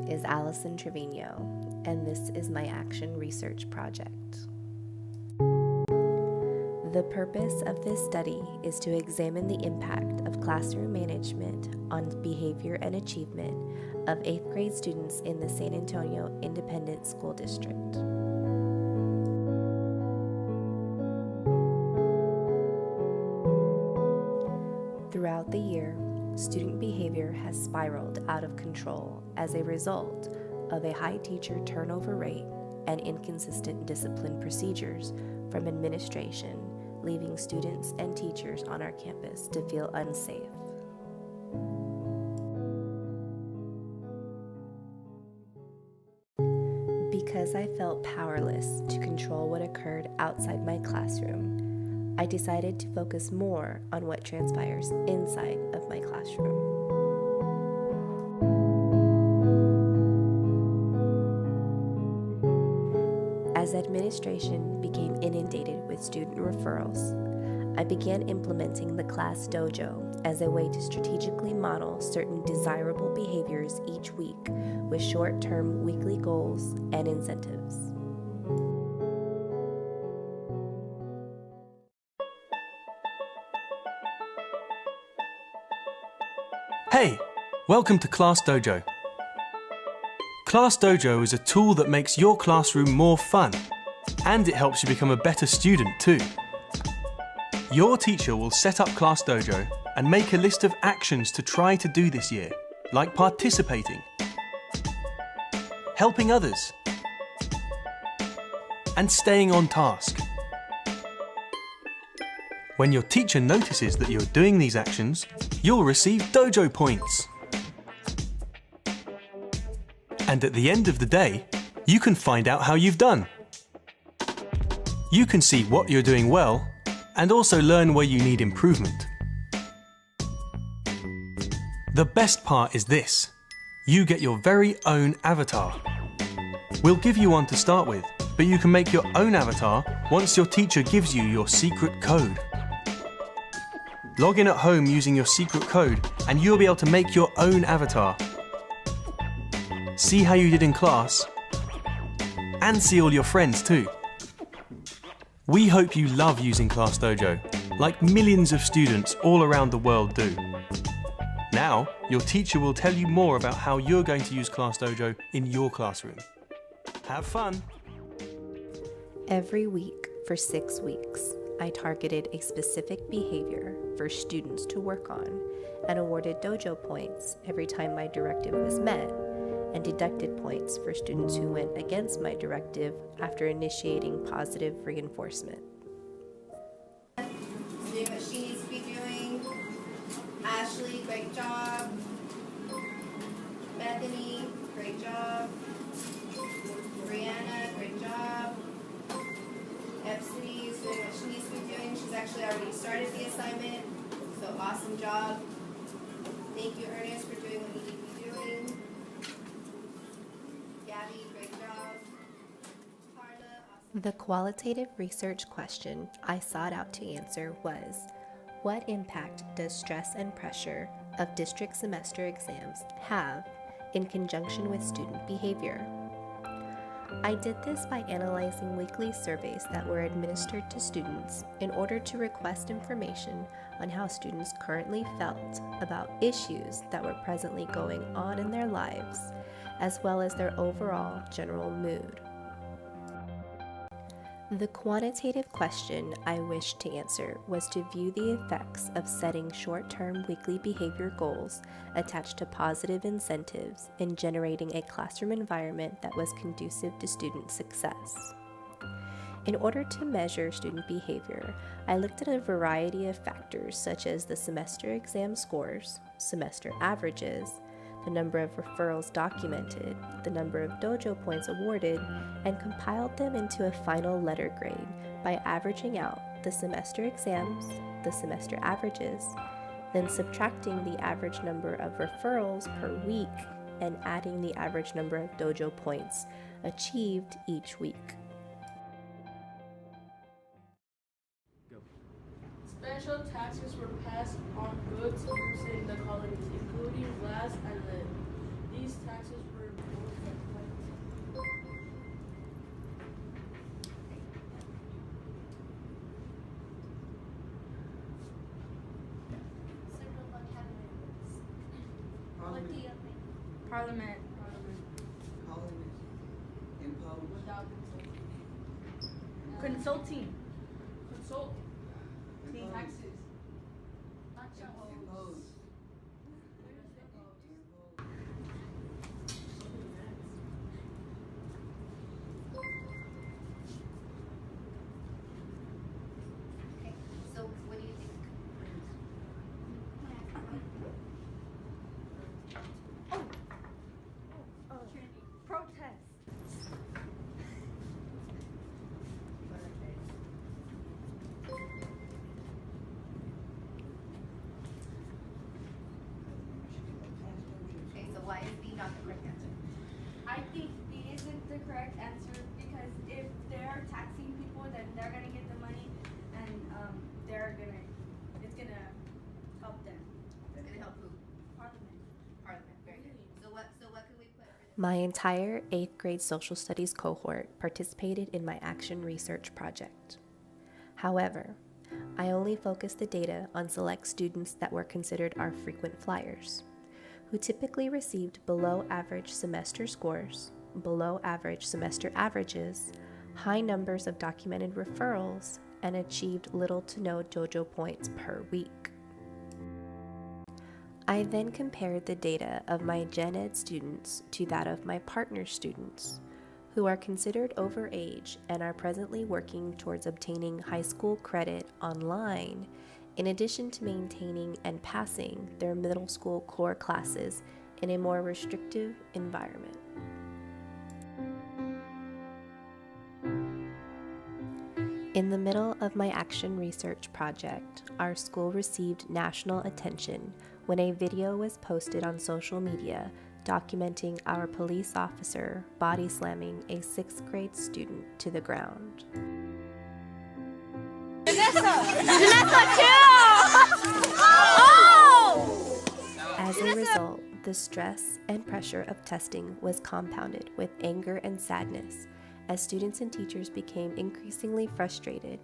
is Allison Trevino, and this is my action research project. The purpose of this study is to examine the impact of classroom management on behavior and achievement of 8th grade students in the San Antonio Independent School District. Throughout the year, student behavior has spiraled out of control as a result of a high teacher turnover rate and inconsistent discipline procedures from administration, leaving students and teachers on our campus to feel unsafe. Because I felt powerless to control what occurred outside my classroom, I decided to focus more on what transpires inside of my classroom. As administration became inundated with student referrals, I began implementing the class dojo as a way to strategically model certain desirable behaviors each week with short-term weekly goals and incentives. Hey, welcome to Class Dojo. Class Dojo is a tool that makes your classroom more fun, and it helps you become a better student too. Your teacher will set up Class Dojo and make a list of actions to try to do this year, like participating, helping others, and staying on task. When your teacher notices that you're doing these actions, you'll receive dojo points. And at the end of the day, you can find out how you've done. You can see what you're doing well and also learn where you need improvement. The best part is this: you get your very own avatar. We'll give you one to start with, but you can make your own avatar once your teacher gives you your secret code. Log in at home using your secret code and you'll be able to make your own avatar. See how you did in class, and see all your friends too. We hope you love using Class Dojo, like millions of students all around the world do. Now, your teacher will tell you more about how you're going to use Class Dojo in your classroom. Have fun! Every week for 6 weeks, I targeted a specific behavior for students to work on and awarded dojo points every time my directive was met, and deducted points for students who went against my directive after initiating positive reinforcement. Doing what she needs to be doing. Ashley, great job. Bethany, great job. Brianna, great job. Epsity is doing what she needs to be doing. She's actually already started the assignment, so awesome job. Thank you, Ernest, for doing what you need to be doing. Gabby, great job. Carla, awesome. The qualitative research question I sought out to answer was, what impact does stress and pressure of district semester exams have in conjunction with student behavior? I did this by analyzing weekly surveys that were administered to students in order to request information on how students currently felt about issues that were presently going on in their lives, as well as their overall general mood. The quantitative question I wished to answer was to view the effects of setting short-term weekly behavior goals attached to positive incentives in generating a classroom environment that was conducive to student success. In order to measure student behavior, I looked at a variety of factors such as the semester exam scores, semester averages, the number of referrals documented, the number of dojo points awarded, and compiled them into a final letter grade by averaging out the semester exams, the semester averages, then subtracting the average number of referrals per week and adding the average number of dojo points achieved each week. Special taxes were passed on goods used in the colonies, including glass and lead. These taxes were Parliament. Impose. Consulting. Consult. Impose. Taxes. Impose. Okay, so what do you think? Protest. Okay, so why is B not the correct answer? I think B isn't the correct answer because if they're taxing people, then they're gonna get the money, and it's gonna help them. It's gonna help who? Parliament. Parliament, very good. So what can we put for this? My entire 8th grade social studies cohort participated in my action research project. However, I only focused the data on select students that were considered our frequent flyers, who typically received below average semester scores, below average semester averages, high numbers of documented referrals, and achieved little to no dojo points per week. I then compared the data of my Gen Ed students to that of my partner students, who are considered overage and are presently working towards obtaining high school credit online, in addition to maintaining and passing their middle school core classes in a more restrictive environment. In the middle of my action research project, our school received national attention when a video was posted on social media documenting our police officer body slamming a 6th grade student to the ground. As a result, the stress and pressure of testing was compounded with anger and sadness as students and teachers became increasingly frustrated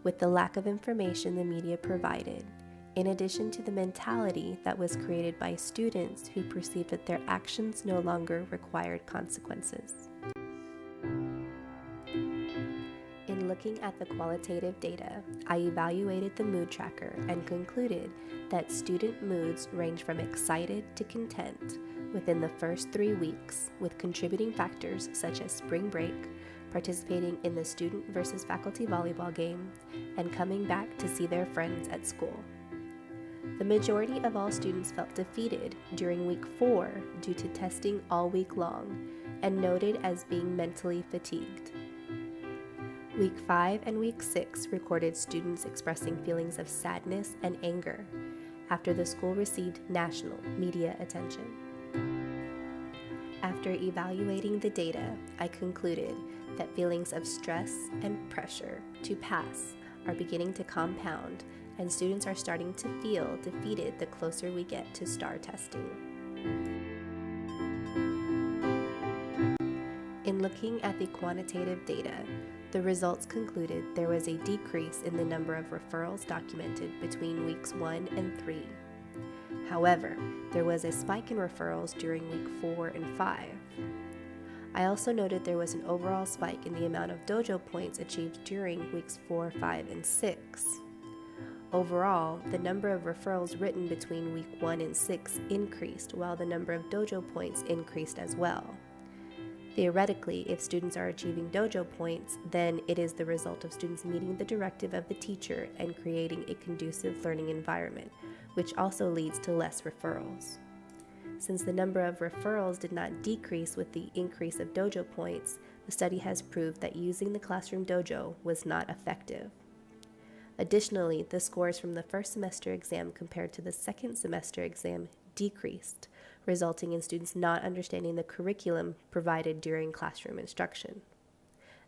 with the lack of information the media provided, in addition to the mentality that was created by students who perceived that their actions no longer required consequences. In looking at the qualitative data, I evaluated the mood tracker and concluded that student moods range from excited to content within the first 3 weeks, with contributing factors such as spring break, participating in the student versus faculty volleyball game, and coming back to see their friends at school. The majority of all students felt defeated during week 4 due to testing all week long and noted as being mentally fatigued. Week 5 and week 6 recorded students expressing feelings of sadness and anger after the school received national media attention. After evaluating the data, I concluded that feelings of stress and pressure to pass are beginning to compound, and students are starting to feel defeated the closer we get to STAR testing. In looking at the quantitative data, the results concluded there was a decrease in the number of referrals documented between weeks 1 and 3. However, there was a spike in referrals during week 4 and 5. I also noted there was an overall spike in the amount of dojo points achieved during weeks 4, 5, and 6. Overall, the number of referrals written between week 1 and 6 increased, while the number of dojo points increased as well. Theoretically, if students are achieving dojo points, then it is the result of students meeting the directive of the teacher and creating a conducive learning environment, which also leads to less referrals. Since the number of referrals did not decrease with the increase of dojo points, the study has proved that using the classroom dojo was not effective. Additionally, the scores from the first semester exam compared to the second semester exam decreased, resulting in students not understanding the curriculum provided during classroom instruction.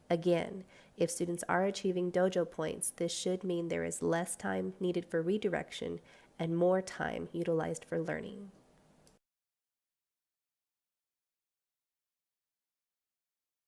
Again, if students are achieving dojo points, this should mean there is less time needed for redirection and more time utilized for learning.